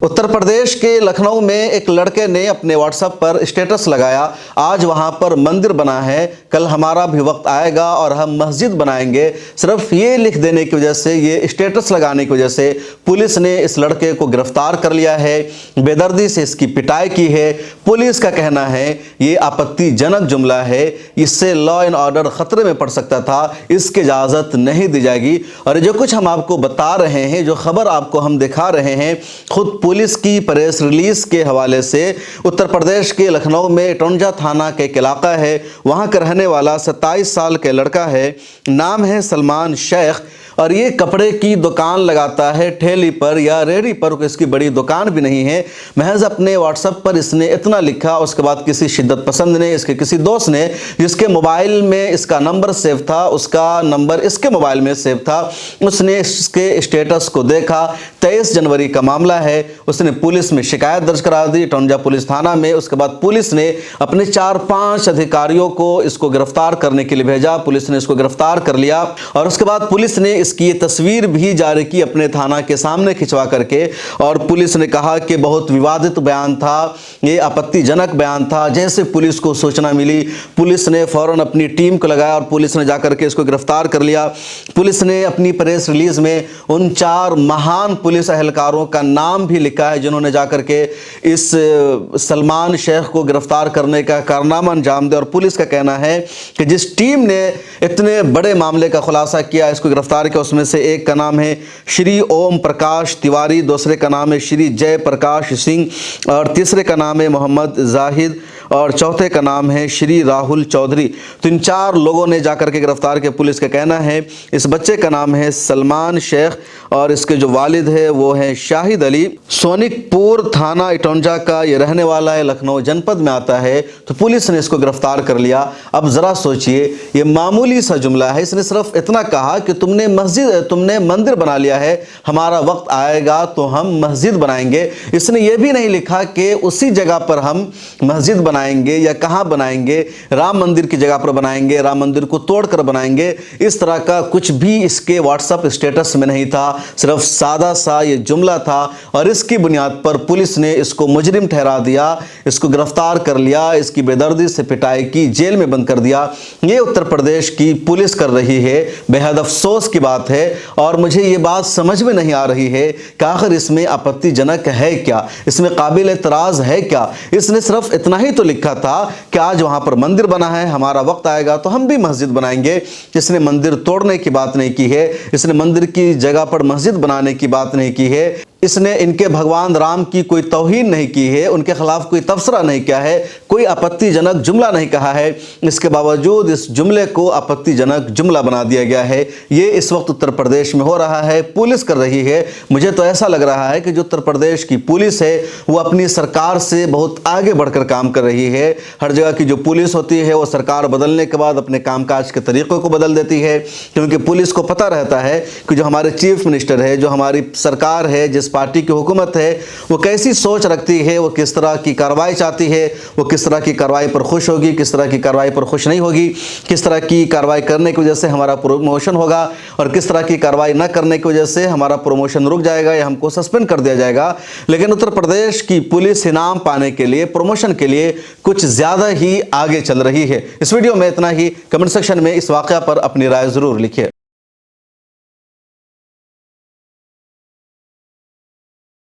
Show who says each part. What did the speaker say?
Speaker 1: उत्तर प्रदेश के लखनऊ में एक लड़के ने अपने व्हाट्सएप पर स्टेटस लगाया, आज वहां पर मंदिर बना है, कल हमारा भी वक्त आएगा और हम मस्जिद बनाएंगे। सिर्फ ये लिख देने की वजह से, ये स्टेटस लगाने की वजह से पुलिस ने इस लड़के को गिरफ्तार कर लिया है। बेदर्दी से इसकी पिटाई की है। पुलिस का कहना है ये आपत्तिजनक जुमला है, इससे लॉ एंड ऑर्डर खतरे में पड़ सकता था, इसकी इजाज़त नहीं दी जाएगी। और जो कुछ हम आपको बता रहे हैं, जो खबर आपको हम दिखा रहे हैं, खुद पुलिस की प्रेस रिलीज के हवाले से। उत्तर प्रदेश के लखनऊ में इटौंजा थाना के एक इलाका है, वहां का रहने वाला 27 साल के लड़का है, नाम है सलमान शेख, और ये कपड़े की दुकान लगाता है, ठेली पर या रेहड़ी पर, इसकी बड़ी दुकान भी नहीं है। महज अपने व्हाट्सएप पर इसने इतना लिखा, उसके बाद किसी शिद्दत पसंद ने, इसके किसी दोस्त ने, जिसके मोबाइल में इसका नंबर सेव था, उसका नंबर इसके मोबाइल में सेव था, उसने इसके स्टेटस को देखा। 23 जनवरी का मामला है। उसने पुलिस में शिकायत दर्ज करा दी, इटौंजा पुलिस थाना में। उसके बाद पुलिस ने अपने 4-5 अधिकारियों को इसको गिरफ्तार करने के लिए भेजा। पुलिस ने इसको गिरफ्तार कर लिया और उसके बाद पुलिस ने इसकी ये तस्वीर भी जारी की अपने थाना के सामने खिंचवा करके। और पुलिस ने कहा कि बहुत विवादित बयान था, ये आपत्तिजनक बयान था। जैसे पुलिस को सूचना मिली, पुलिस ने फौरन अपनी टीम को लगाया और पुलिस ने जाकर के इसको गिरफ्तार कर लिया। पुलिस ने अपनी प्रेस रिलीज में उन 4 महान पुलिस एहलकारों का नाम भी लिखा है जिन्होंने जाकर के इस सलमान शेख को गिरफ्तार करने का कारनामा अंजाम दिया। और पुलिस का कहना है कि जिस टीम ने इतने बड़े मामले का खुलासा किया, इसको गिरफ्तार किया, उसमें से एक का नाम है श्री ओम प्रकाश तिवारी, दूसरे का नाम है श्री जय प्रकाश सिंह, और तीसरे का नाम है मोहम्मद जाहिद, और चौथे का नाम है श्री राहुल चौधरी। तो इन 4 लोगों ने जाकर के गिरफ्तार किया। पुलिस का कहना है इस बच्चे का नाम है सलमान शेख और इसके जो वालिद है वो है शाहिद अली। सोनिकपुर थाना इटौंजा का ये रहने वाला है, लखनऊ जनपद में आता है। तो पुलिस ने इसको गिरफ्तार कर लिया। अब ज़रा सोचिए, ये मामूली सा जुमला है। इसने सिर्फ इतना कहा कि तुमने मंदिर बना लिया है, हमारा वक्त आएगा तो हम मस्जिद बनाएंगे। इसने ये भी नहीं लिखा कि उसी जगह पर हम मस्जिद बनाएंगे या कहां बनाएंगे, राम मंदिर की जगह पर बनाएंगे, राम मंदिर को तोड़कर बनाएंगे। इस तरह का कुछ भी इसके व्हाट्सएप स्टेटस में नहीं था, सिर्फ सादा सा ये जुमला था। और इसकी बुनियाद पर पुलिस ने इसको मुजरिम ठहरा दिया, इसको गिरफ्तार कर लिया, इसकी बेदर्दी से पिटाई की, जेल में बंद कर दिया। ये उत्तर प्रदेश की पुलिस कर रही है। बेहद अफसोस की बात है और मुझे ये बात समझ में नहीं आ रही है कि आखिर इसमें आपत्तिजनक है क्या, इसमें काबिल एतराज़ है क्या। इसने सिर्फ इतना ही तो लिखा था कि आज वहां पर मंदिर बना है, हमारा वक्त आएगा तो हम भी मस्जिद बनाएंगे। इसने मंदिर तोड़ने की बात नहीं की है, इसने मंदिर की जगह पर मस्जिद बनाने की बात नहीं की है, इसने इनके भगवान राम की कोई तौहीन नहीं की है, उनके खिलाफ कोई तबसरा नहीं किया है, कोई आपत्तिजनक जुमला नहीं कहा है। इसके बावजूद इस जुमले को आपत्तिजनक जुमला बना दिया गया है। ये इस वक्त उत्तर प्रदेश में हो रहा है, पुलिस कर रही है। मुझे तो ऐसा लग रहा है कि जो उत्तर प्रदेश की पुलिस है वो अपनी सरकार से बहुत आगे बढ़कर काम कर रही है। हर जगह की जो पुलिस होती है वो सरकार बदलने के बाद अपने कामकाज के तरीक़ों को बदल देती है, क्योंकि पुलिस को पता रहता है कि जो हमारे चीफ मिनिस्टर है, जो हमारी सरकार है, जिस पार्टी की हुकूमत है, वो कैसी सोच रखती है, वो किस तरह की कार्रवाई चाहती है, वो किस तरह की कार्रवाई पर खुश होगी, किस तरह की कार्रवाई पर खुश नहीं होगी, किस तरह की कार्रवाई करने की वजह से हमारा प्रमोशन होगा और किस तरह की कार्रवाई न करने की वजह से हमारा प्रमोशन रुक जाएगा या हमको सस्पेंड कर दिया जाएगा। लेकिन उत्तर प्रदेश की पुलिस इनाम पाने के लिए, प्रमोशन के लिए कुछ ज़्यादा ही आगे चल रही है। इस वीडियो में इतना ही। कमेंट सेक्शन में इस वाक़या पर अपनी राय ज़रूर लिखिए।